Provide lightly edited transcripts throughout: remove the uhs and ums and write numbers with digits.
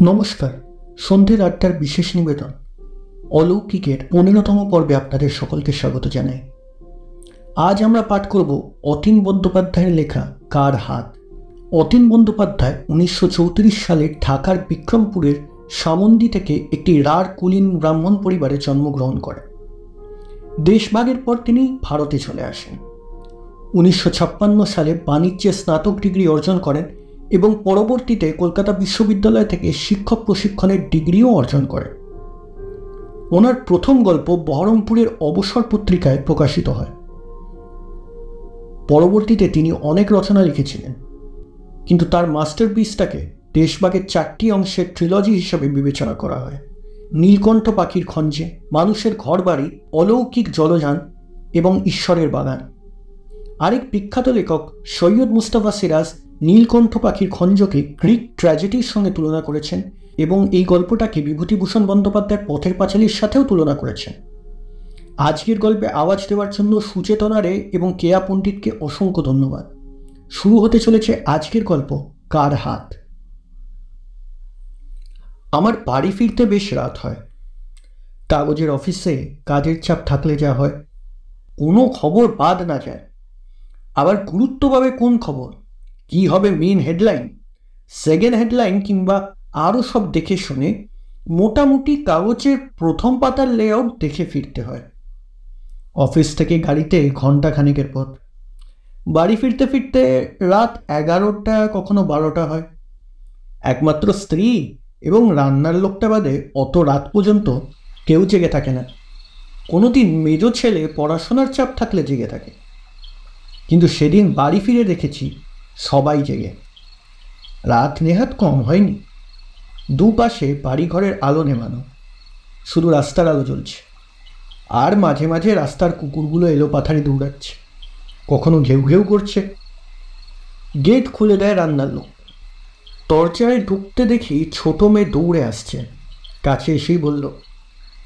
নমস্কার। সন্ধ্যের আড্ডার বিশেষ নিবেদন অলৌকিকের 15তম পর্বে আপনাদের সকলকে স্বাগত জানাই। আজ আমরা পাঠ করব অতীন বন্দ্যোপাধ্যায়ের লেখা কার হাত। অতীন বন্দ্যোপাধ্যায় 1934 সালে ঢাকার বিক্রমপুরের সামন্দি থেকে একটি রাঢ় কুলীন ব্রাহ্মণ পরিবারে জন্মগ্রহণ করেন। দেশভাগের পর তিনি ভারতে চলে আসেন। 1956 সালে বাণিজ্যে স্নাতক ডিগ্রি অর্জন করেন এবং পরবর্তীতে কলকাতা বিশ্ববিদ্যালয় থেকে শিক্ষক প্রশিক্ষণের ডিগ্রিও অর্জন করেন। ওনার প্রথম গল্প বহরমপুরের অবসর পত্রিকায় প্রকাশিত হয়। পরবর্তীতে তিনি অনেক রচনা লিখেছিলেন, কিন্তু তার মাস্টারপিসটাকে দেশভাগের 4টি অংশের ট্রিলজি হিসেবে বিবেচনা করা হয়: নীলকণ্ঠ পাখির খঞ্জে, মানুষের ঘরবাড়ি, অলৌকিক জলযান এবং ঈশ্বরের বাগান। আরেক বিখ্যাত লেখক সৈয়দ মুস্তাফা সিরাজ নীলকণ্ঠ পাখির খঞ্জকে গ্রিক ট্র্যাজেডির সঙ্গে তুলনা করেছেন এবং এই গল্পটাকে বিভূতিভূষণ বন্দ্যোপাধ্যায়ের পথের পাঁচালীর সাথেও তুলনা করেছেন। আজকের গল্পে আওয়াজ দেওয়ার জন্য সুচেতনা রে এবং কেয়া পণ্ডিতকে অসংখ্য ধন্যবাদ। শুরু হতে চলেছে আজকের গল্প কার হাত। আমার বাড়ি ফিরতে বেশ রাত হয়। কাগজের অফিসে কাজের চাপ থাকলে যা হয়, কোনো খবর বাদ না যায়। আবার গুরুত্ব পাবে কোন খবর, কি হবে মেন হেডলাইন, সেকেন্ড হেডলাইন কিংবা আরও সব দেখে শুনে মোটামুটি কাগজের প্রথম পাতার লেআউট দেখে ফিরতে হয়। অফিস থেকে গাড়িতে ঘন্টা খানেকের পথ। বাড়ি ফিরতে ফিরতে রাত 11টা, কখনো 12টা হয়। একমাত্র স্ত্রী এবং রান্নার লোকটা বাদে অত রাত পর্যন্ত কেউ জেগে থাকে না। কোনোদিন মেজ ছেলে পড়াশোনার চাপ থাকলে জেগে থাকে, কিন্তু সেদিন বাড়ি ফিরে দেখেছি সবাই জেগে। রাত নেহাত কম হয়নি। দুপাশে বাড়িঘরের আলো নেমানো, শুধু রাস্তার আলো জ্বলছে, আর মাঝে মাঝে রাস্তার কুকুরগুলো এলোপাথারি দৌড়াচ্ছে, কখনো ঘেউ ঘেউ করছে। গেট খুলে দেয় রান্নার লোক। দরজায় ঢুকতে দেখি ছোট মেয়ে দৌড়ে আসছে। কাছে এসেই বলল,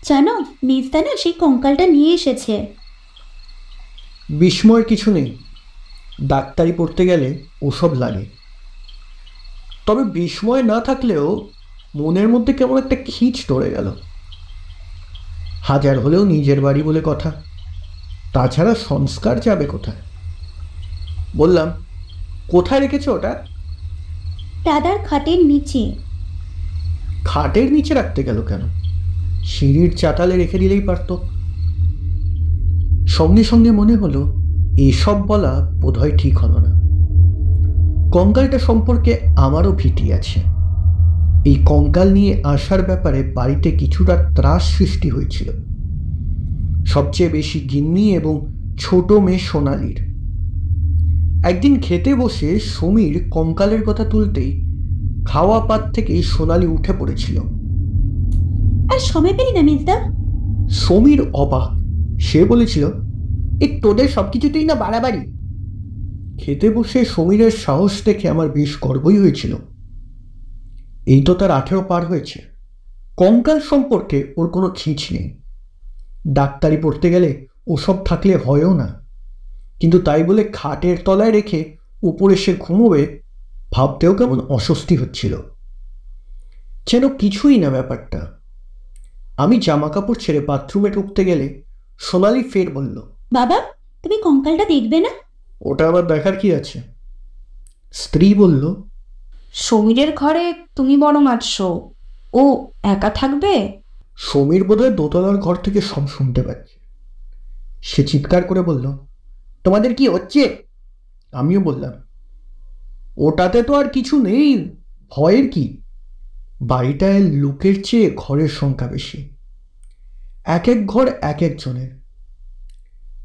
জানো মেজদা না সেই কঙ্কালটা নিয়ে এসেছে। বিস্ময়ের কিছু নেই, ডাক্তারি পড়তে গেলে ওসব লাগে। তবে বিস্ময় না থাকলেও মনের মধ্যে কেমন একটা খিঁচ ধরে গেল। হাজার হলেও নিজের বাড়ি বলে কথা, তাছাড়া সংস্কার যাবে কোথায়? বললাম, কোথায় রেখেছো ওটা? দাদার খাটের নিচে। খাটের নিচে রাখতে গেল কেন? সিঁড়ির চাতালে রেখে দিলেই পারত। সঙ্গে সঙ্গে মনে হলো এসব বলা বোধহয় ঠিক হলো না। কঙ্কালটা সম্পর্কে আমারও ভীতি আছে। এই কঙ্কাল নিয়ে আসার ব্যাপারে বাড়িতে কিছুটা ত্রাস সৃষ্টি হয়েছিল, সবচেয়ে বেশি গিন্নি এবং ছোট মেয়ে সোনালির। একদিন খেতে বসে সমীর কঙ্কালের কথা তুলতেই খাওয়া পাত থেকে সোনালি উঠে পড়েছিল। আর সময় পেলি না মেজদা? সমীর অবাক। সে বলেছিল, তোদের সবকিছুতেই না বাড়াবাড়ি। খেতে বসে সমীরের সাহস দেখে আমার বেশ গর্বই হয়েছিল। এই তো তার 18 পার হয়েছে। কঙ্কাল সম্পর্কে ওর কোনো খিঁচ নেই। ডাক্তারি পড়তে গেলে ওসব থাকলে হয়ও না, কিন্তু তাই বলে খাটের তলায় রেখে উপরে সে ঘুমোবে ভাবতেও কেমন অস্বস্তি হচ্ছিল। যেন কিছুই না ব্যাপারটা। আমি জামা কাপড় ছেড়ে বাথরুমে ঢুকতে গেলে সোনালি ফের বলল, বাবা তুমি কঙ্কালটা দেখবে না? ওটা আবার দেখার কি আছে? স্ত্রী বলল, সমীরের ঘরে তুমি বরং আছো, ও একা থাকবে। সমীর বোধহয় দোতলার ঘর থেকে সব শুনতে পাচ্ছে। সে চিৎকার করে বলল, তোমাদের কি হচ্ছে? আমিও বললাম, ওটাতে তো আর কিছু নেই, ভয়ের কি? বাড়িটায় লোকের চেয়ে ঘরের সংখ্যা বেশি। এক এক ঘর এক একজনের।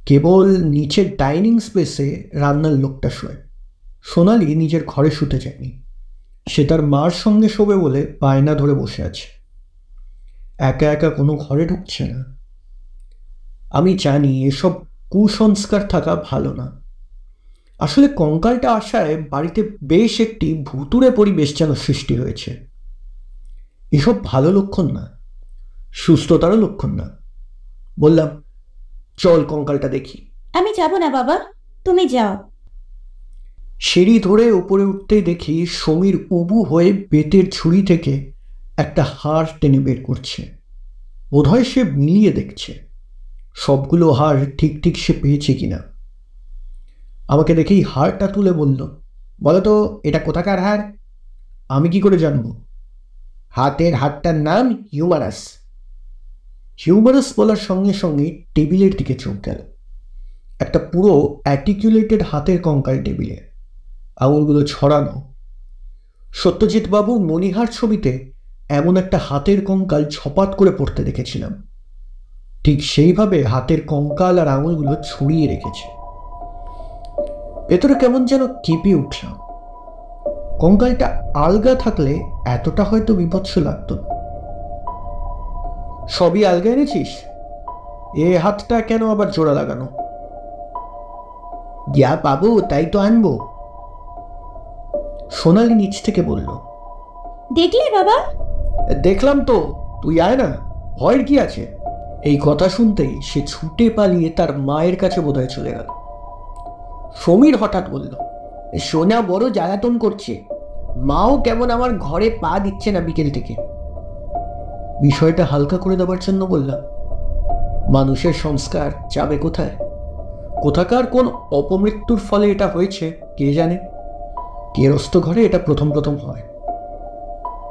কেবল নিচের ডাইনিং স্পেসে রান্নার লোকটা শোয়। সোনালি নিজের ঘরে শুতে যায়নি, সে তার মার সঙ্গে শোবে বলে বায়না ধরে বসে আছে। একা একা কোনো ঘরে ঢুকছে না। আমি জানি এসব কুসংস্কার থাকা ভালো না। আসলে কঙ্কালটা আসায় বাড়িতে বেশ একটি ভুতুড়ে পরিবেশ যেন সৃষ্টি হয়েছে। এসব ভালো লক্ষণ না, সুস্থতারও লক্ষণ না। বললাম, চল কঙ্কালটা দেখি। আমি যাব না বাবা, তুমি যাও। সিঁড়ি ধরে উপরে উঠতেই দেখি সমীর উবু হয়ে বেতের ঝুড়ি থেকে একটা হাড় টেনে বের করছে। বোধহয় সে মিলিয়ে দেখছে সবগুলো হাড় ঠিক ঠিক সে পেয়েছে কিনা। আমাকে দেখেই হাড়টা তুলে বলল, বলো তো এটা কোথাকার হাড়? আমি কি করে জানবো? হাতের হাড়টার নাম হিউমারাস। হিউমারাস বলার সঙ্গে সঙ্গে টেবিলের দিকে চোখ গেল। একটা পুরো অ্যার্টিকুলেটেড হাতের কঙ্কাল টেবিলে, আঙুলগুলো ছড়ানো। সত্যজিৎ বাবু মণিহার ছবিতে এমন একটা হাতের কঙ্কাল ছপাত করে পড়তে দেখেছিলাম, ঠিক সেইভাবে হাতের কঙ্কাল আর আঙুলগুলো ছড়িয়ে রেখেছে। ভেতরে কেমন যেন কেঁপে উঠলাম। কঙ্কালটা আলগা থাকলে এতটা হয়তো বিভৎস লাগত না। সবই আলগা এনেছিস? এ হাতটা কেন আবার জোড়া লাগানো? যা পাবো তাই তো আনবো, সোনালি নিচ থেকে বলল। দেখলে বাবা? দেখলাম তো, তুই আয় না, ভয়ের কি আছে? এই কথা শুনতেই সে ছুটে পালিয়ে তার মায়ের কাছে বোধহয় চলে গেল। সমীর হঠাৎ বলল, সোনা বড় জ্বালাতন করছে, মাও কেমন আমার ঘরে পা দিচ্ছে না বিকেল থেকে। বিষয়টা হালকা করে দেওয়ার জন্য বললাম, মানুষের সংস্কার যাবে কোথায়? কোথাকার কোন অপমৃত্যুর ফলে এটা হয়েছে কে জানে। গেরস্ত ঘরে এটা প্রথম প্রথম হয়,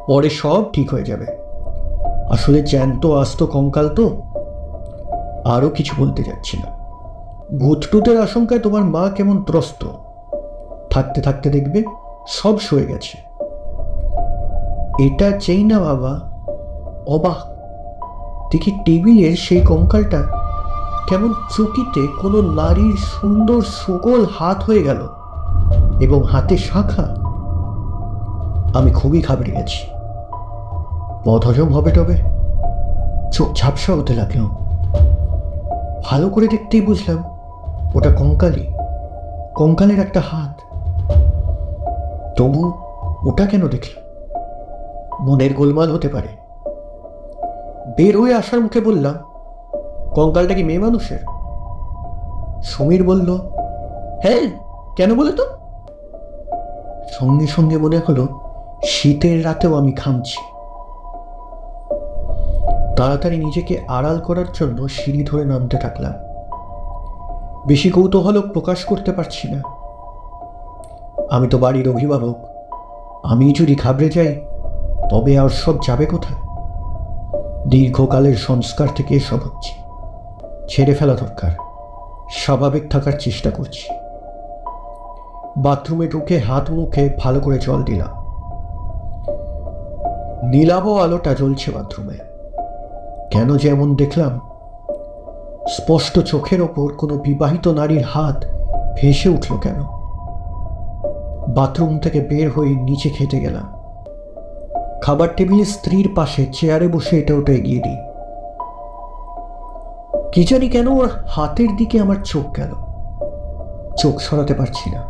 পরে সব ঠিক হয়ে যাবে। আসলে জ্যান্ত আস্ত কঙ্কাল তো। আরও কিছু বলতে যাচ্ছি না। ভূতটুতের আশঙ্কায় তোমার মা কেমন ত্রস্ত, থাকতে থাকতে দেখবে সব সয়ে গেছে। এটা চাই না বাবা। অবাক দেখি টেবিলের সেই কঙ্কালটা কেমন চকিতে কোনো নারীর সুন্দর সকল হাত হয়ে গেল এবং হাতে শাখা। আমি খুবই ঘাবড়ে গেছি। বদহজম হবে তবে। চোখ ঝাপসা হতে লাগলো। ভালো করে দেখতেই বুঝলাম ওটা কঙ্কালই, কঙ্কালের একটা হাত। তবু ওটা কেন দেখলাম? মনের গোলমাল হতে পারে। বের হয়ে আসার মুখে বললাম, কঙ্কালটা কি মেয়ে মানুষের? সমীর বলল, হ্যাঁ, কেন বলে তো? সঙ্গে সঙ্গে মনে হলো শীতের রাতেও আমি ঘামছি। তাড়াতাড়ি নিজেকে আড়াল করার জন্য সিঁড়ি ধরে নামতে থাকলাম। বেশি কৌতূহল প্রকাশ করতে পারছি না। আমি তো বাড়ির অভিভাবক। আমি যদি ঘাবড়ে যাই তবে আর সব যাবে কোথায়? দীর্ঘকালের সংস্কার থেকে এসব হচ্ছে, ছেড়ে ফেলা দরকার। স্বাভাবিক থাকার চেষ্টা করছি। বাথরুমে ঢুকে হাত মুখে ভালো করে জল দিলাম। নীলাভ আলোটা জ্বলছে বাথরুমে। কেন যে এমন দেখলাম? স্পষ্ট চোখের ওপর কোনো বিবাহিত নারীর হাত ভেসে উঠল কেন? বাথরুম থেকে বের হয়ে নিচে খেতে গেলাম। খাবার টেবিলে স্ত্রীর পাশে চেয়ারে বসে এটা ওটা এগিয়ে দিই। কি জানি কেন ওর হাতের দিকে আমার চোখ গেল। চোখ সরাতে পারছি না।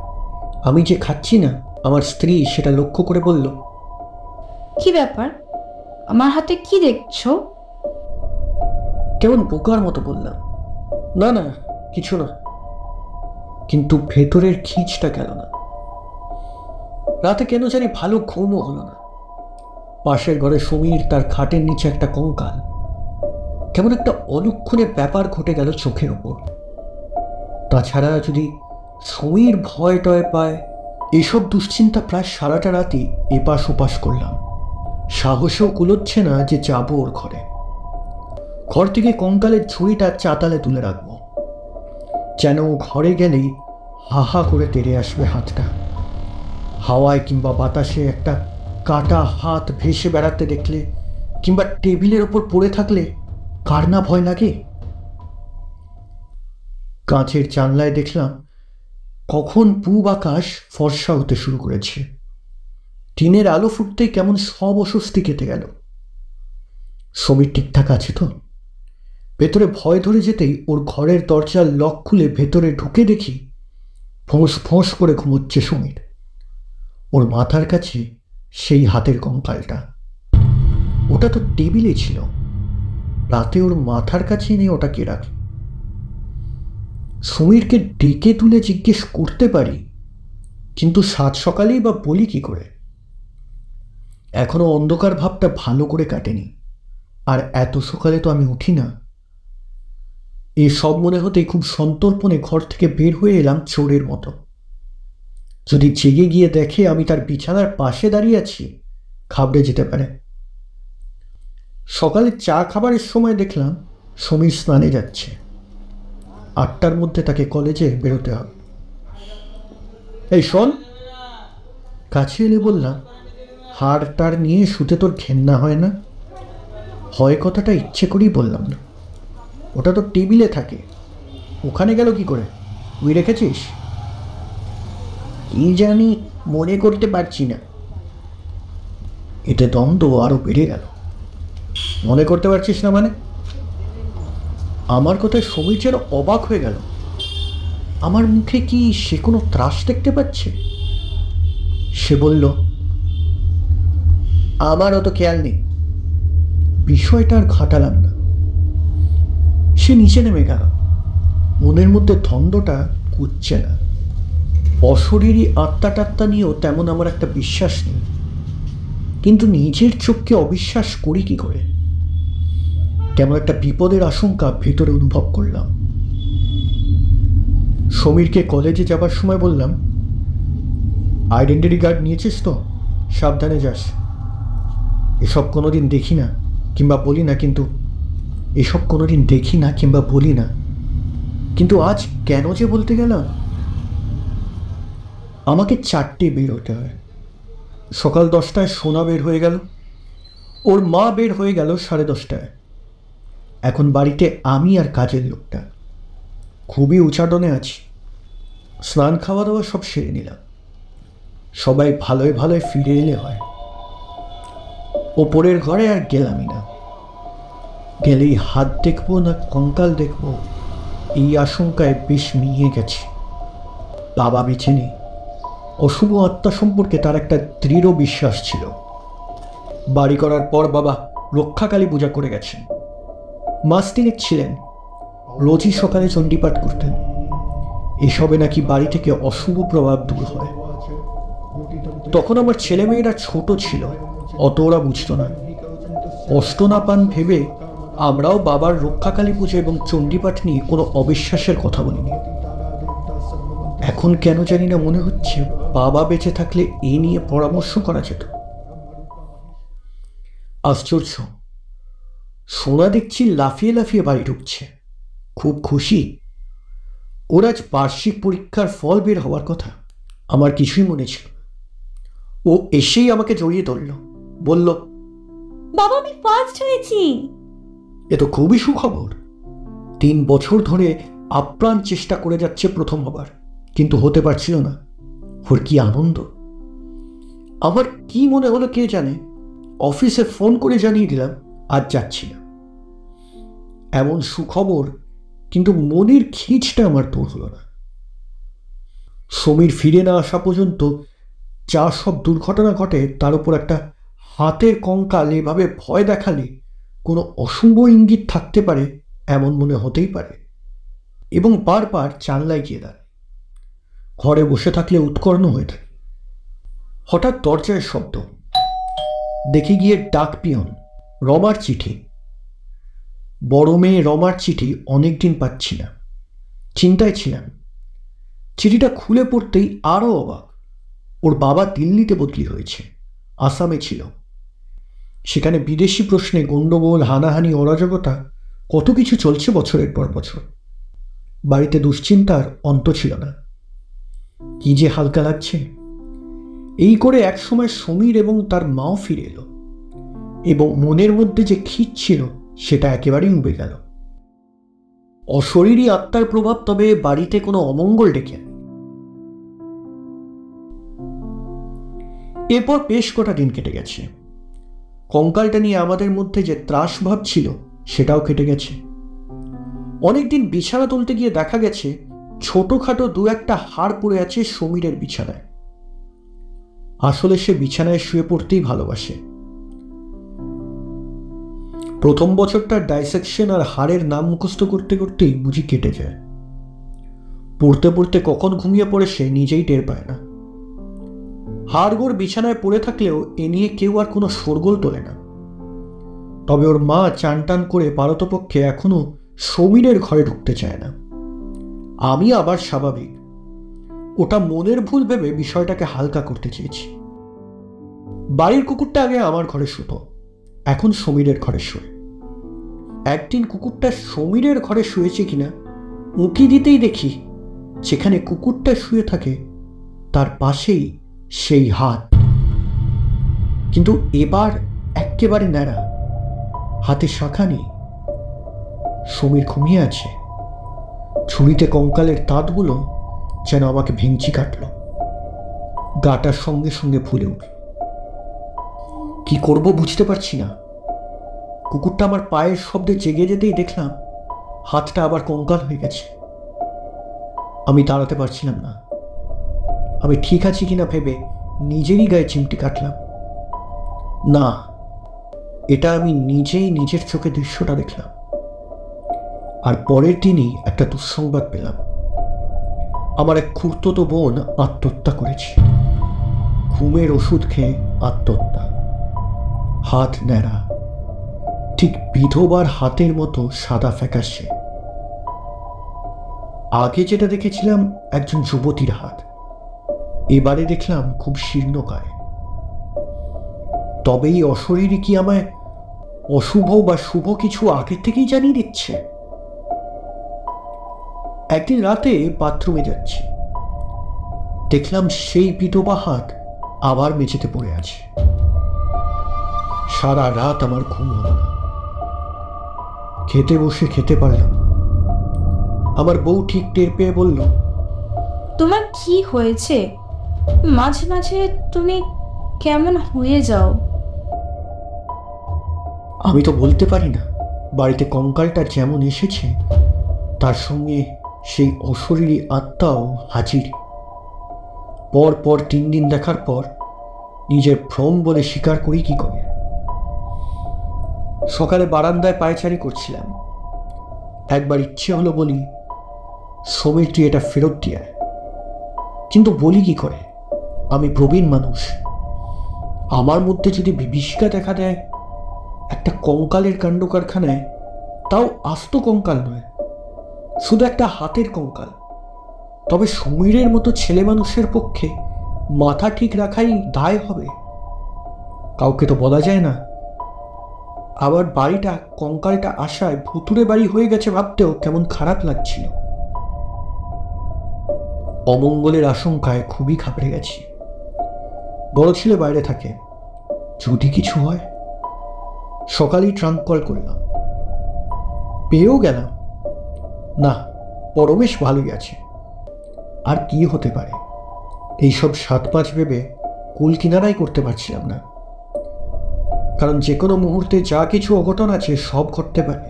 আমি যে খাচ্ছি না, আমার স্ত্রী সেটা লক্ষ্য করে বলল, কি ব্যাপার, আমার হাতে কি দেখছো? কেমন বোকার মতো বললাম, না না কিছু না। কিন্তু ভেতরের খিঁচটা গেল না। রাতে কেন জানি ভালো ঘুমও হলো না। পাশের ঘরে সমীর, তার খাটের নিচে একটা কঙ্কাল। কেমন একটা অলক্ষণে ব্যাপার ঘটে গেল চোখের ওপর। তাছাড়া যদি সমীর ভয় টয় পায়, এসব দুশ্চিন্তা প্রায় সারাটা রাতই এপাশ ওপাশ করলাম। সাহসেও কুলোচ্ছে না যে যাব ওর ঘরে। ঘর থেকে কঙ্কালের ছুরিটা চাতালে তুলে রাখবো, যেন ঘরে গেলেই হা হা করে তেড়ে আসবে হাতটা। হাওয়ায় কিংবা বাতাসে একটা কাটা হাত ভেসে বেড়াতে দেখলে, কিংবা টেবিলের ওপর পড়ে থাকলে কার না ভয় লাগে? কাঁচের জানলায় দেখলাম কখন পূব আকাশ ফর্সা হতে শুরু করেছে। টিনের আলো ফুটতেই কেমন সব অস্বস্তি কেটে গেল। সমীর ঠিকঠাক আছে তো? ভেতরে ভয় ধরে যেতেই ওর ঘরের দরজার লক খুলে ভেতরে ঢুকে দেখি ফোঁস ফোঁস করে ঘুমোচ্ছে সমীর। ওর মাথার কাছে সেই হাতের কঙ্কালটা। ওটা তো টেবিলে ছিল। রাতে ওর মাথার কাছে নেই, ওটা কে রাখে? সমীরকে ডেকে তুলে জিজ্ঞেস করতে পারি, কিন্তু সাত সকালেই বা বলি কি করে? এখনো অন্ধকার ভাবটা ভালো করে কাটেনি। আর এত সকালে তো আমি উঠি না। এই সব মনে হতেই খুব সন্তর্পণে ঘর থেকে বের হয়ে এলাম চোরের মতো। যদি জেগে গিয়ে দেখে আমি তার বিছানার পাশে দাঁড়িয়ে আছি, ঘাবড়ে যেতে পারে। সকালে চা খাবারের সময় দেখলাম সমীর স্নানে যাচ্ছে। 8টার মধ্যে তাকে কলেজে বেরোতে হবে। এই শোন, কাছে এলে বললাম, হাড় টাড় নিয়ে শুতে তোর ঘেন্না হয় না? হয় কথাটা ইচ্ছে করেই বললাম না। ওটা তো টেবিলে থাকে, ওখানে গেল কি করে? তুই রেখেছিস? কি জানি, মনে করতে পারছি না। এতে দ্বন্দ্ব আরো বেড়ে গেল। মনে করতে পারছিস না মানে? আমার কথায় সমীর যেন অবাক হয়ে গেল। আমার মুখে কি সে কোনো ত্রাস দেখতে পাচ্ছে? সে বলল, আমার অত খেয়াল নেই। বিষয়টা আর ঘাটালাম না। সে নিচে নেমে গেল। মনের মধ্যে দ্বন্দ্বটা কুচ্ছে না। অশরীরী আত্মা টাত্মা নিয়েও তেমন আমার একটা বিশ্বাস নেই, কিন্তু নিজের চোখকে অবিশ্বাস করি কি করে? কেমন একটা বিপদের আশঙ্কা ভেতরে অনুভব করলাম। সমীরকে কলেজে যাবার সময় বললাম, আইডেন্টিটি কার্ড নিয়েছিস তো? সাবধানে যাস। এসব কোনোদিন দেখি না কিংবা বলি না, কিন্তু আজ কেন যে বলতে গেলাম। আমাকে 4টে বেরোতে হয়। সকাল 10টায় সোনা বের হয়ে গেল, ওর মা বের হয়ে গেল 10:30টায়। এখন বাড়িতে আমি আর কাজের লোকটা। খুবই উচাটনে আছি। স্নান খাওয়া দাওয়া সব সেরে নিলাম। সবাই ভালোয় ভালোয় ফিরে এলে হয়। ওপরের ঘরে আর গেলামই না। গেলেই হাত দেখবো না কঙ্কাল দেখবো, এই আশঙ্কায় বেশ মিয়ে গেছে। বাবা বেঁচে নেই। অশুভ আত্মা সম্পর্কে তার একটা দৃঢ় বিশ্বাস ছিল। বাড়ি করার পর বাবা রক্ষাকালী পূজা করে গেছেন। মাস 3 ছিলেন, রোজই সকালে চণ্ডীপাঠ করতেন। এসবে নাকি বাড়ি থেকে অশুভ প্রভাব দূর হয়। তখন আমার ছেলেমেয়েরা ছোট ছিল, অত ওরা বুঝত না। কষ্ট না পান ভেবে আমরাও বাবার রক্ষাকালী পুজো এবং চণ্ডীপাঠ নিয়ে কোনো অবিশ্বাসের কথা বলিনি। এখন কেন জানি না মনে হচ্ছে বাবা বেঁচে থাকলে এ নিয়ে পরামর্শ করা যেত। আশ্চর্য, সোনা দেখছি লাফিয়ে লাফিয়ে বাড়ি ঢুকছে। খুব খুশি। ওর আজ বার্ষিক পরীক্ষার ফল বের হওয়ার কথা। আমার কিছুই মনে ছিল। ও এসেই আমাকে জড়িয়ে ধরল, বলল, বাবা আমি ফার্স্ট হয়েছি। এ তো খুবই সুখবর। 3 বছর ধরে আপ্রাণ চেষ্টা করে যাচ্ছে প্রথম হবার, কিন্তু হতে পারছিল না। ওর কি আনন্দ! আমার কি মনে হলো কে জানে, অফিসে ফোন করে জানিয়ে দিলাম আজ যাচ্ছি না। এমন সুখবর, কিন্তু মনের খিঁচটা আমার দূর হলো না। সমীর ফিরে না আসা পর্যন্ত যা সব দুর্ঘটনা ঘটে, তার উপর একটা হাতের কঙ্কাল এভাবে ভয় দেখালে কোনো অশুভ ইঙ্গিত থাকতে পারে এমন মনে হতেই পারে। এবং বারবার জানলায় গিয়ে দাঁড়ায়। ঘরে বসে থাকলে উৎকর্ণ হয়ে থাকে। হঠাৎ দরজায় শব্দ। দেখে গিয়ে ডাক পিয়ন, রমার চিঠি। বড় মেয়ে রমার চিঠি অনেকদিন পাচ্ছি না। চিন্তায় ছিলাম। চিঠিটা খুলে পড়তেই আরও অবাক। ওর বাবা দিল্লিতে বদলি হয়েছে, আসামে ছিল। সেখানে বিদেশি প্রশ্নে গণ্ডগোল, হানাহানি, অরাজকতা, কত কিছু চলছে বছরের পর বছর। বাড়িতে দুশ্চিন্তার অন্ত ছিল না। কি যে হালকা লাগছে। এই করে একসময় সমীর এবং তার মাও ফিরে এলো, এবং মনের মধ্যে যে খিঁচ ছিল সেটা একেবারেই উবে গেল। অশরীরী আত্মার প্রভাব তবে বাড়িতে কোনো অমঙ্গল ডেকে আনে। এরপর বেশ কটা দিন কেটে গেছে। কঙ্কালটা নিয়ে আমাদের মধ্যে যে ত্রাস ভাব ছিল সেটাও কেটে গেছে। অনেকদিন বিছানা তুলতে গিয়ে দেখা গেছে ছোটখাটো 2-1টা হাড় পড়ে আছে সমীরের বিছানায়। আসলে সে বিছানায় শুয়ে পড়তেই ভালোবাসে। প্রথম বছরটা ডাইসেকশন আর হাড়ের নাম মুখস্থ করতে করতেই বুঝি কেটে যায়। পড়তে পড়তে কখন ঘুমিয়ে পড়ে সে নিজেই টের পায় না। হাড়গোড় বিছানায় পড়ে থাকলেও এ নিয়ে কেউ আর কোনো শোরগোল তোলে না। তবে ওর মা চান টান করে পারতপক্ষে এখনো সমীরের ঘরে ঢুকতে চায় না। আমি আবার স্বাভাবিক, ওটা মনের ভুল ভেবে বিষয়টাকে হালকা করতে চেয়েছি। বাড়ির কুকুরটা আগে আমার ঘরে শুতো, এখন সমীরের ঘরে শোয়। একদিন কুকুরটা সমীরের ঘরে শুয়েছে কিনা উঁকি দিতেই দেখি যেখানে কুকুরটা শুয়ে থাকে তার পাশেই সেই হাত, কিন্তু এবার একেবারে ন্যাড়া, হাতে শাখা নেই। সমীর ঘুমিয়ে আছে, ছুরিতে কঙ্কালের তাঁতগুলো যেন আমাকে ভেঙচি কাটল। গাটার সঙ্গে সঙ্গে ফুলে উঠল। কি করব বুঝতে পারছি না। কুকুরটা আমার পায়ের শব্দে জেগে যেতেই দেখলাম হাতটা আবার কঙ্কাল হয়ে গেছে। আমি দাঁড়াতে পারছিলাম না। আমি ঠিক আছি কিনা ভেবে নিজেরই গায়ে চিমটি কাটলাম। না, এটা আমি নিজেই নিজের চোখে দৃশ্যটা দেখলাম। আর পরের দিনই একটা দুঃসংবাদ পেলাম। আমার এক খুড়তুতো বোন আত্মহত্যা করেছে। ঘুমের ওষুধ খেয়ে আত্মহত্যা। হাত ন্যাড়া, ঠিক বিধবার হাতের মতো সাদা ফ্যাকাশে। আগে যেটা দেখেছিলাম একজন যুবতীর হাত, এবারে দেখলাম খুব শীর্ণকায়। তবে এই অশরীরই কি আমায় অশুভ বা শুভ কিছু আগে থেকেই জানিয়ে দিচ্ছে? একদিন রাতে বাথরুমে যাচ্ছি, দেখলাম সেই বিধবা হাত আবার মেঝেতে পড়ে আছে। সারা রাত আমার ঘুম হলো না। খেতে বসে খেতে পারলাম। আমার বউ ঠিক টের পেয়ে বলল, তোমার কি হয়েছে? মাঝে মাঝে তুমি কেমন হয়ে যাও। আমি তো বলতে পারি না। বাড়িতে কঙ্কালটা যেমন এসেছে তার সঙ্গে সেই অশরীরী আত্মাও হাজির। পর পর 3 দিন দেখার পর নিজের ভ্রম বলে স্বীকার করি কি করে? সকালে বারান্দায় পায়চারি করছিলাম। একবার ইচ্ছে হলো বলি, সমীর তুই এটা ফেরত দিয়ে আয়। কিন্তু বলি কি করে? আমি প্রবীণ মানুষ। আমার মধ্যে যদি বিভীষিকা দেখা দেয় একটা কঙ্কালের কাণ্ড কারখানায়, তাও আস্ত কঙ্কাল নয়, শুধু একটা হাতের কঙ্কাল, তবে সমীরের মতো ছেলে মানুষের পক্ষে মাথা ঠিক রাখাই দায় হবে। কাউকে তো বলা যায় না। আবার বাড়িটা কঙ্কালটা আসায় ভুতুরে বাড়ি হয়ে গেছে ভাবতেও কেমন খারাপ লাগছিল। অমঙ্গলের আশঙ্কায় খুবই ঘাবড়ে গেছি। বড় ছেলে বাইরে থাকে, যদি কিছু হয়। সকালেই ট্রাঙ্ক কল করলাম, পেয়েও গেলাম। না, পরমেশ ভালোই আছে। আর কি হতে পারে? এইসব 7-5 ভেবে কুল কিনারাই করতে পারছিলাম না। কারণ যে কোনো মুহূর্তে যা কিছু অঘটন আছে সব ঘটতে পারে।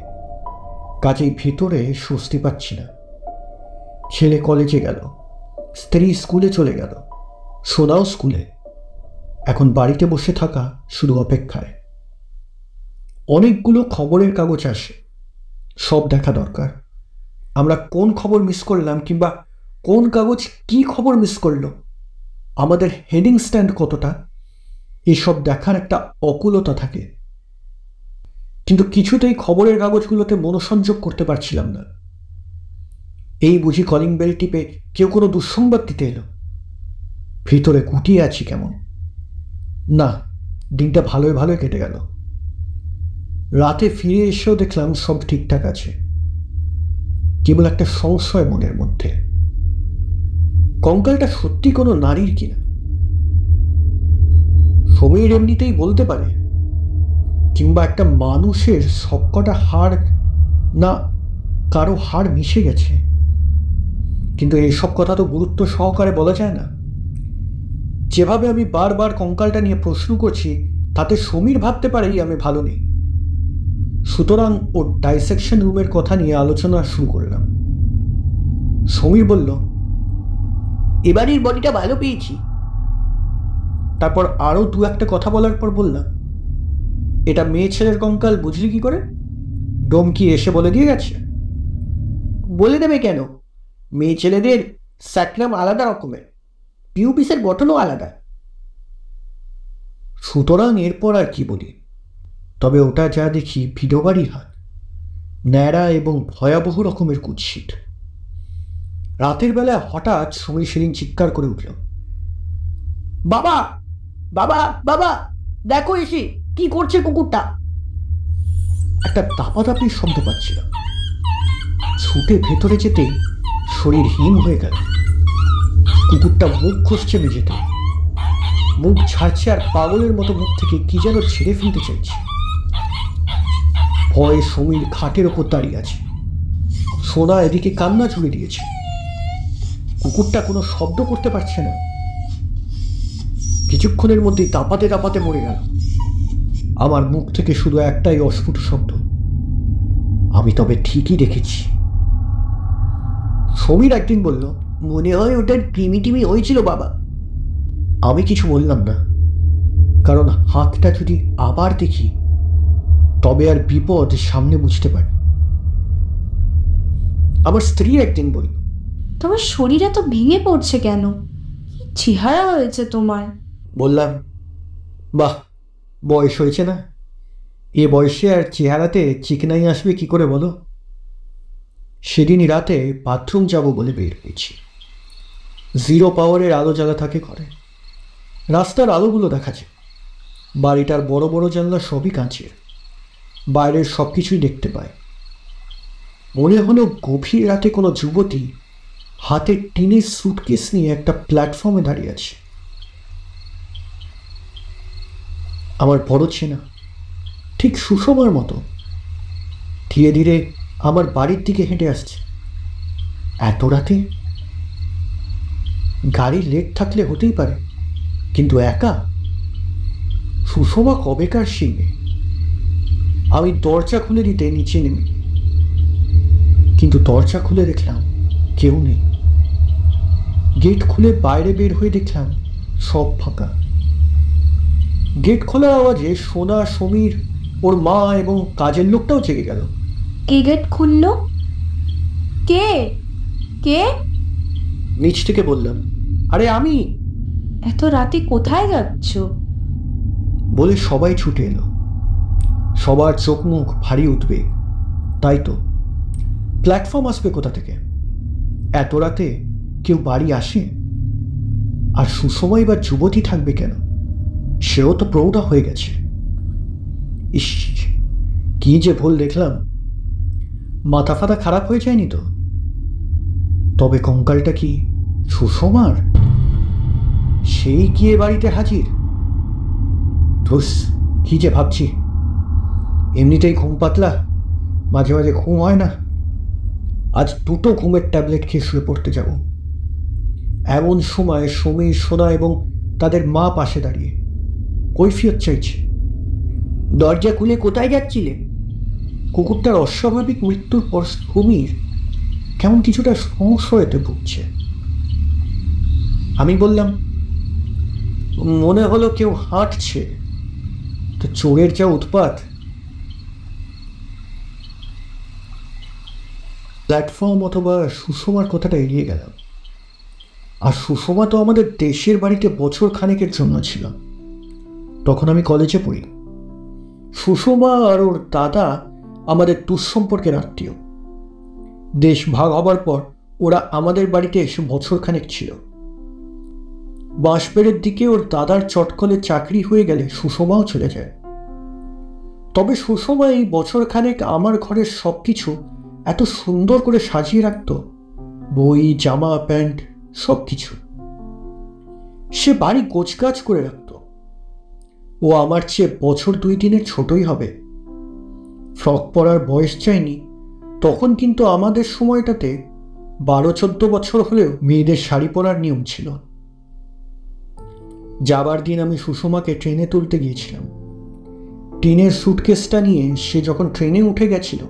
কাজেই ভিতরে স্বস্তি পাচ্ছি না। ছেলে কলেজে গেল, স্ত্রী স্কুলে চলে গেল, সোনাও স্কুলে। এখন বাড়িতে বসে থাকা শুধু অপেক্ষায়। অনেকগুলো খবরের কাগজ আসে, সব দেখা দরকার। আমরা কোন খবর মিস করলাম, কিংবা কোন কাগজ কি খবর মিস করলো, আমাদের হেডিং স্ট্যান্ড কতটা, এসব দেখার একটা অকুলতা থাকে। কিন্তু কিছুতেই খবরের কাগজগুলোতে মনোসংযোগ করতে পারছিলাম না। এই বুঝি কলিং বেল টিপে কেউ কোনো দুঃসংবাদ দিতে এলো। ভিতরে গুটিয়ে আছি কেমন। না, দিনটা ভালোই ভালোই কেটে গেল। রাতে ফিরে এসেও দেখলাম সব ঠিকঠাক আছে। কেবল একটা সংশয় মনের মধ্যে, কঙ্কালটা সত্যি কোনো নারীর কিনা। সমীর এমনিতেই বলতে পারে, কিংবা একটা মানুষের সবকটা হাড় না কারো হাড় মিশে গেছে। কিন্তু এইসব কথা তো গুরুত্ব সহকারে বলা যায় না। যেভাবে আমি বারবার কঙ্কালটা নিয়ে প্রশ্ন করছি, তাতে সমীর ভাবতে পারেই আমি ভালো নেই। সুতরাং ও ডাইসেকশন রুমের কথা নিয়ে আলোচনা শুরু করলাম। সমীর বলল, এবারের বডিটা ভালো পেয়েছি। তারপর আরও 2-1টা কথা বলার পর বললাম, এটা মেয়ে ছেলের কঙ্কাল বুঝলি কি করে? ডোমকি এসে বলে দিয়ে গেছে? বলে দেবে কেন? মেয়ে ছেলেদের স্যাক্রাম আলাদা রকমের, পিউপিসের গঠনও আলাদা। সুতরাং এরপর আর কি বলি, তবে ওটা যা দেখি ভিডোবাড়ি হাট, ন্যাড়া এবং ভয়াবহ রকমের কুৎসিত। রাতের বেলা হঠাৎ সমীর সেদিন চিৎকার করে উঠল, বাবা বাবা বাবা, দেখো এসে কি করছে কুকুরটা। একটা দাপাদাপির শব্দ পাচ্ছিলাম। ছুটে ভেতরে যেতেই শরীর হিম হয়ে গেল। কুকুরটা মুখ ঘষছে মেঝেতে, মুখ ঝাড়ছে আর পাগলের মতো মুখ থেকে কি যেন ছেড়ে ফেলতে চাইছে। ভয়ে সমীর খাটের ওপর দাঁড়িয়ে আছে। সোনা এদিকে কান্না ঝুড়ে দিয়েছে। কুকুরটা কোনো শব্দ করতে পারছে না। কিছুক্ষণের মধ্যেই দাপাতে দাপাতে মরে গেল। আমার মুখ থেকে শুধু একটাই অস্ফুট শব্দ, আমি তবে ঠিকই দেখেছি। সমীর একদিন বলল, মনে হয় ওটার কৃমি টিমি হয়েছিল বাবা। আমি কিছু বললাম না, কারণ হাতটা যদি আবার দেখি তবে আর বিপদ সামনে বুঝতে পারি। আমার স্ত্রী একদিন বলল, তোমার শরীর এত ভেঙে পড়ছে কেন? কি চেহারা হয়েছে তোমার? বললাম, বাহ, বয়স হয়েছে না, এ বয়সে আর চেহারাতে চিকনাই আসবে কি করে বলো। সেদিনই রাতে বাথরুম যাব বলে বের হয়েছি। 0 পাওয়ারের আলো জ্বালা থাকে ঘরে। রাস্তার আলোগুলো দেখা যায়। বাড়িটার বড় বড় জানলা সবই কাঁচের। বাইরের সব কিছুই দেখতে পায়। মনে হলো গভীর রাতে কোনো যুবতী হাতে টিনের সুটকেস নিয়ে একটা প্ল্যাটফর্মে দাঁড়িয়ে আছে। আমার বড় চেনা, ঠিক সুষমার মতো, ধীরে ধীরে আমার বাড়ির দিকে হেঁটে আসছে। এত রাতে? গাড়ি লেট থাকলে হতেই পারে, কিন্তু একা? সুষমা কবেকার শিখবে। আমি দরজা খুলে দিতে নিচে নেমে, কিন্তু দরজা খুলে দেখলাম কেউ নেই। গেট খুলে বাইরে বের হয়ে দেখলাম সব ফাঁকা। গেট খোলার আওয়াজে সোনা, সমীর, ওর মা এবং কাজের লোকটাও জেগে গেল। কে গেট খুললো? কে কে? নিচ থেকে বললাম, আরে আমি। এত রাতে কোথায় যাচ্ছ? বলে সবাই ছুটে এলো। সবার চোখ মুখ ভারী উদ্বেগ। তাই তো, প্ল্যাটফর্ম আসবে কোথা থেকে? এত রাতে কেউ বাড়ি আসে? আর সুসময় বা যুবতী থাকবে কেন? সেও তো প্রৌঢ়া হয়ে গেছে। ইস, কি যে ভুল দেখলাম। মাথা ফাতা খারাপ হয়ে যায়নি তো? তবে কঙ্কালটা কি সুষমার? সেই গিয়ে বাড়িতে হাজির। ধুস, কি যে ভাবছি। এমনিতেই ঘুম পাতলা, মাঝে মাঝে ঘুম হয় না। আজ 2টো ঘুমের ট্যাবলেট খেয়ে শুয়ে পড়তে যাব। এমন সময় সমীর, সোনা এবং তাদের মা পাশে দাঁড়িয়ে কৈফিয়ত চাইছে। দরজা খুলে কোথায় যাচ্ছিলে? কুকুরটার অস্বাভাবিক মৃত্যুর পর সমীর কেমন কিছুটা সংশয়তে ভুগছে। আমি বললাম, মনে হলো কেউ হাঁটছে, তো চোরের যা উৎপাত। প্ল্যাটফর্ম অথবা সুষমার কথাটা এড়িয়ে গেলাম। আর সুষমা তো আমাদের দেশের বাড়িতে বছর খানেকের জন্য ছিল। তখন আমি কলেজে পড়ি। সুষমা আর ওর দাদা আমাদের দুঃসম্পর্কের আত্মীয়। দেশ ভাগ হবার পর ওরা আমাদের বাড়িতে এসে বছর খানেক ছিল। বাঁশবেড়ের দিকে ওর দাদার চটকলে চাকরি হয়ে গেলে সুষমাও চলে যায়। তবে সুষমা এই বছর খানেক আমার ঘরের সব কিছু এত সুন্দর করে সাজিয়ে রাখত, বই, জামা, প্যান্ট, সব কিছু। সে বাড়ি গোছগাছ করে রাখত। ও আমার চেয়ে বছর 2-3 ছোটই হবে। ফ্রক পরার বয়স চাইনি তখন, কিন্তু আমাদের সময়টাতে 12-14 বছর হলেও মেয়েদের শাড়ি পরার নিয়ম ছিল। যাবার দিন আমি সুষমাকে ট্রেনে তুলতে গিয়েছিলাম। টিনের সুটকেসটা নিয়ে সে যখন ট্রেনে উঠে গেছিল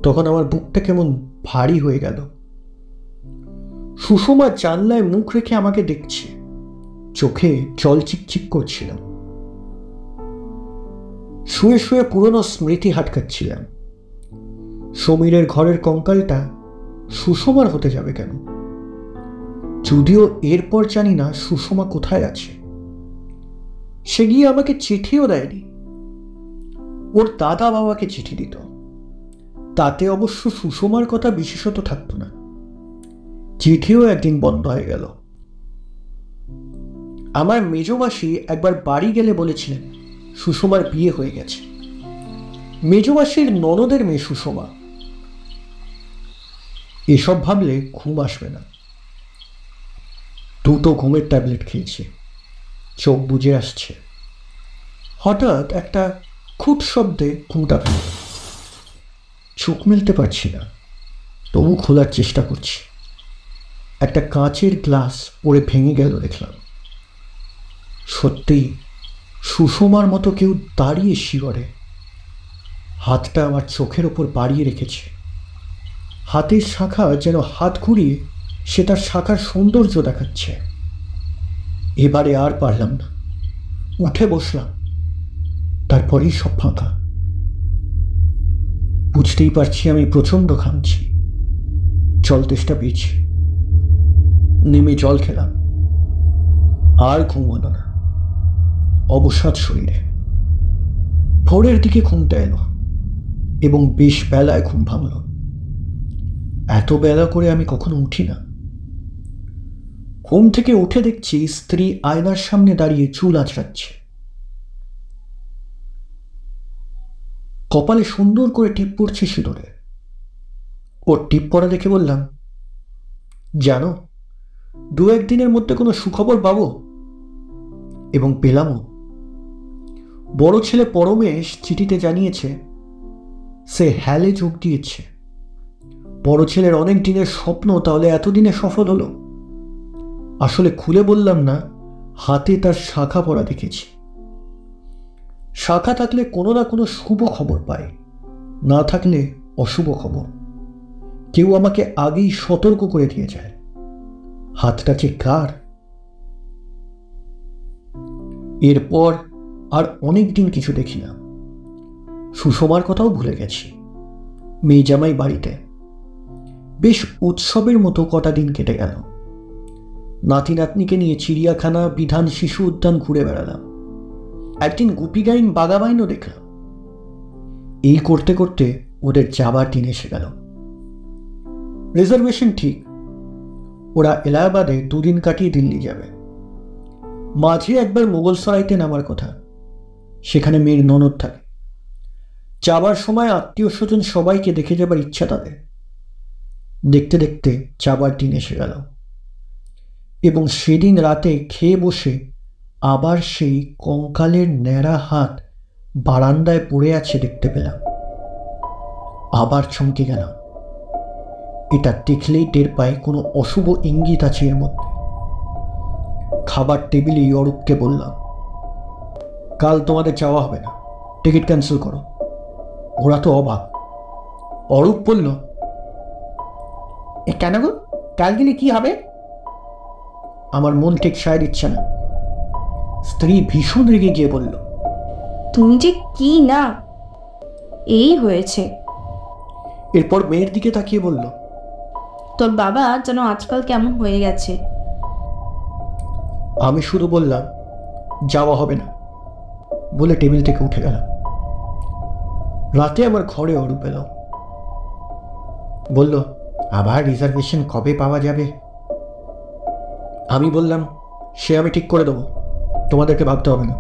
তখন আমার বুকটা কেমন ভারী হয়ে গেল। সুষমা জানলায় মুখ রেখে আমাকে দেখছে, চোখে জল চিকচিক করছিলাম। শুয়ে শুয়ে পুরনো স্মৃতি হাটকাচ্ছিলাম। সমীরের ঘরের কঙ্কালটা সুষমার হতে যাবে কেন? যদিও এরপর জানি না সুষমা কোথায় আছে। সে গিয়ে আমাকে চিঠিও দেয়নি, ওর দাদা বাবাকে চিঠি দিত। তাতে অবশ্য সুষমার কথা বিশেষত থাকতো না। চিঠিও একদিন বন্ধ হয়ে গেল। আমার মেজমাসি একবার বাড়ি গেলে বলেছিলেন সুষমার বিয়ে হয়ে গেছে। মেজমাসির ননদের মেয়ে সুষমা। এসব ভাবলে ঘুম আসবে না। 2টো ঘুমের ট্যাবলেট খেয়েছি, চোখ বুজে আসছে। হঠাৎ একটা খুট শব্দে ঘুমটা ভেঙে গেল। চোখ মেলতে পারছি না, তবু খোলার চেষ্টা করছি। একটা কাঁচের গ্লাস পড়ে ভেঙে গেল দেখলাম। সত্যি সুষমার মতো কেউ দাঁড়িয়ে শিগরে, হাতটা আমার চোখের ওপর বাড়িয়ে রেখেছে। হাতের শাখা যেন হাত ঘুরিয়ে সে তার শাখার সৌন্দর্য দেখাচ্ছে। এবারে আর পারলাম না, উঠে বসলাম। তারপরেই সব ফাঁকা। বুঝতেই পারছি আমি প্রচণ্ড ঘামছি, জল তেষ্টা পেয়েছি। নেমে জল খেলাম। আর ঘুম হলো না, অবসাদ শরীরে। ভোরের দিকে ঘুমটা এলো এবং বেশ বেলায় ঘুম ভাঙল। এত বেলা করে আমি কখনো উঠি না। ঘুম থেকে উঠে দেখছি স্ত্রী আয়নার সামনে দাঁড়িয়ে চুল আঁচড়াচ্ছে। কপালে সুন্দর করে টিপ পড়ছে সিঁদুরে। ওর টিপ পড়া দেখে বললাম, জানো 2-1 দিনের মধ্যে কোনো সুখবর পাবো? এবং পেলামও। বড় ছেলে পরমেশ চিঠিতে জানিয়েছে সে হ্যালে যোগ দিয়েছে। বড় ছেলের অনেক দিনের স্বপ্ন তাহলে এতদিনে সফল হলো। আসলে খুলে বললাম না, হাতে তার শাখা পড়া দেখেছি। শাখা থাকলে কোনো না কোনো শুভ খবর পায়, না থাকলে অশুভ খবর। কেউ আমাকে আগেই সতর্ক করে দিয়ে যায়। হাতটা যে কার? এরপর আর অনেক দিন কিছু দেখি না। সুষমার কথাও ভুলে গেছি। মেয়ে জামাই বাড়িতে। বেশ উৎসবের মতো কটা দিন কেটে গেল। নাতি নাতনিকে নিয়ে চিড়িয়াখানা, বিধান শিশু উদ্যান ঘুরে বেড়ালাম। একদিন গুপিগাইন বাগাবাইনও দেখলাম। এই করতে করতে ওদের যাবার দিন এসে গেল। রিজার্ভেশন ঠিক। ওরা এলাহাবাদে 2 দিন কাটিয়ে দিল্লি যাবে। মাঝে একবার মোগলসরাইতে নামার কথা। সেখানে মেয়ের ননদ থাকে। যাবার সময় আত্মীয় স্বজন সবাইকে দেখে যাবার ইচ্ছা তাদের। দেখতে দেখতে যাবার দিন এসে গেল এবং সেদিন রাতে খেয়ে বসে আবার সেই কঙ্কালের ন্যাড়া হাত বারান্দায় পড়ে আছে দেখতে পেলাম। আবার চমকে গেলাম। এটা দেখলেই টের পাই কোনো অশুভ ইঙ্গিত আছে এর মধ্যে। খাবার টেবিলেই অরূপকে বললাম, কাল তোমাদের যাওয়া হবে না, টিকিট ক্যান্সেল করো। ওরা তো অবাক। অরূপ বলল, কেন গো, কাল গেলে কি হবে? আমার মন ঠিক সায় দিচ্ছে না। স্ত্রী ভীষণ রেগে গিয়ে বলল, তুমি যে কি না, এই হয়েছে। এরপর মেয়ের দিকে তাকিয়ে বলল, তোর বাবা যেন আজকাল কেমন হয়ে গেছে। আমি শুধু বললাম যাওয়া হবে না বলে টেবিল থেকে উঠে গেলাম। রাতে আমার ঘরে অরূপ এলো। বলল, আবার রিজার্ভেশন কবে পাওয়া যাবে? আমি বললাম, সে আমি ঠিক করে দেবো, তোমাদেরকে ভাবতে হবে না।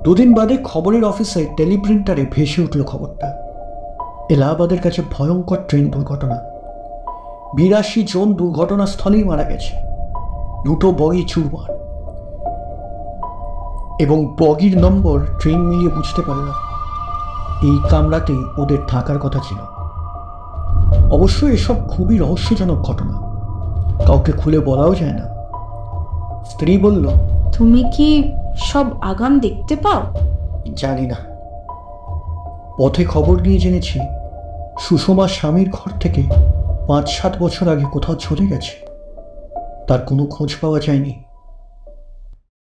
2 দিন বাদে খবরের অফিসে টেলিপ্রিন্টারে ভেসে উঠল খবরটা। এলাহাবাদের কাছে ভয়ঙ্কর ট্রেন দুর্ঘটনা। 82 জন দুর্ঘটনাস্থলেই মারা গেছে। 2টো বগি চুরমার। এবং বগির নম্বর ট্রেন মিলিয়ে বুঝতে পারলাম এই কামরাতেই ওদের থাকার কথা ছিল। অবশ্য এসব খুবই রহস্যজনক ঘটনা, কাউকে খুলে বলাও যায় না। স্ত্রী বলল, তুমি কি সব আগাম দেখতে পাও? জানি না। পথে খবর নিয়ে জেনেছি সুষমা স্বামীর ঘর থেকে 5-7 বছর আগে কোথাও চলে গেছে। তার কোনো খোঁজ পাওয়া যায়নি।